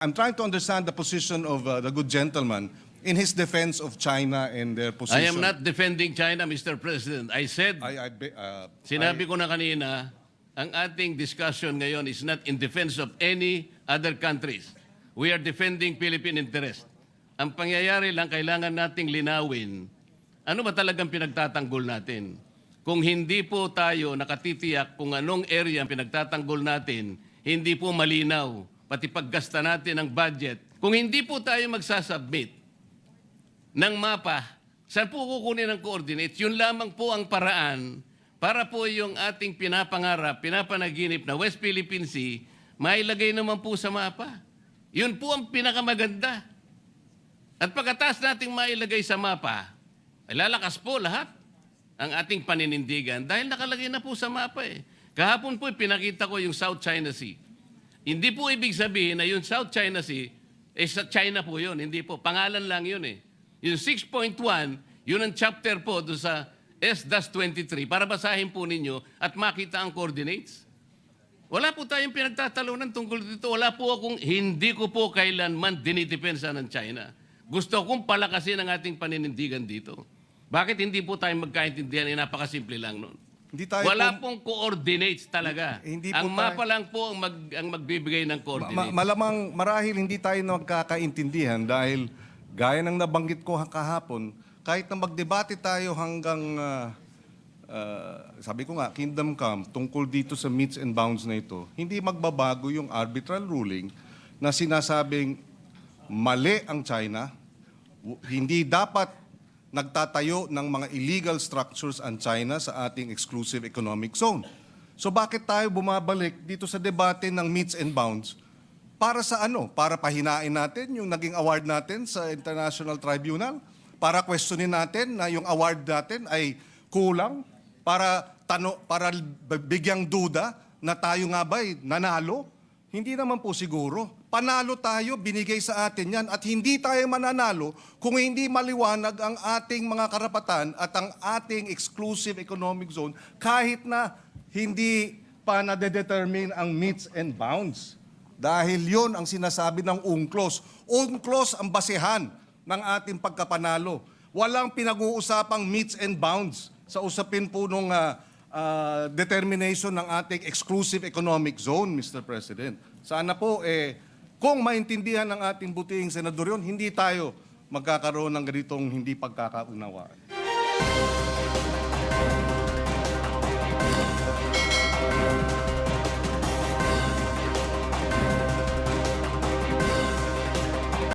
I'm trying to understand the position of the good gentleman in his defense of China and their position. I am not defending China, Mr. President. I said, sinabi ko na kanina, ang ating discussion ngayon is not in defense of any other countries. We are defending Philippine interest. Ang pangyayari lang, kailangan nating linawin, ano ba talagang pinagtatanggol natin? Kung hindi po tayo nakatitiyak kung anong area ang pinagtatanggol natin, hindi po malinaw, pati paggasta natin ng budget. Kung hindi po tayo magsasubmit ng mapa, saan po kukunin ng coordinates? Yun lamang po ang paraan para po yung ating pinapangarap, pinapanaginip na West Philippine Sea, mailagay naman po sa mapa. Yun po ang pinakamaganda. At pagkatapos nating mailagay sa mapa, ay lalakas po lahat ang ating paninindigan dahil nakalagay na po sa mapa eh. Kahapon po pinakita ko yung South China Sea. Hindi po ibig sabihin na yung South China Sea, sa China po yun. Hindi po. Pangalan lang yun eh. Yung 6.1, yun ang chapter po doon sa S-23 para basahin po ninyo at makita ang coordinates. Wala po tayong pinagtatalunan tungkol dito. Hindi ko po kailanman dinidepensa ng China. Gusto kong palakasin ang ating paninindigan dito. Bakit hindi po tayo magkaintindihan? Napakasimple lang nun. Wala pong coordinates talaga. Ang mapa lang po ang magbibigay ng coordinates. Malamang marahil hindi tayo nagkakaintindihan dahil gaya ng nabanggit ko kahapon, kahit na magdebate tayo hanggang, sabi ko nga, Kingdom Come, tungkol dito sa meets and bounds na ito, hindi magbabago yung arbitral ruling na sinasabing mali ang China, hindi dapat nagtatayo ng mga illegal structures ang China sa ating exclusive economic zone. So bakit tayo bumabalik dito sa debate ng meets and bounds? Para sa ano? Para pahinain natin yung naging award natin sa International Tribunal? Para questionin natin na yung award natin ay kulang? Para bigyang duda na tayo nga ba'y nanalo? Hindi naman po siguro. Panalo tayo, binigay sa atin yan, at hindi tayo mananalo kung hindi maliwanag ang ating mga karapatan at ang ating exclusive economic zone kahit na hindi pa nade-determine ang meets and bounds. Dahil yon ang sinasabi ng UNCLOS. UNCLOS ang basehan ng ating pagkapanalo. Walang pinag-uusapang meets and bounds sa usapin po nung determination ng ating exclusive economic zone, Mr. President. Sana po, kung maintindihan ng ating butihing senador yun, hindi tayo magkakaroon ng ganitong hindi pagkakaunawaan.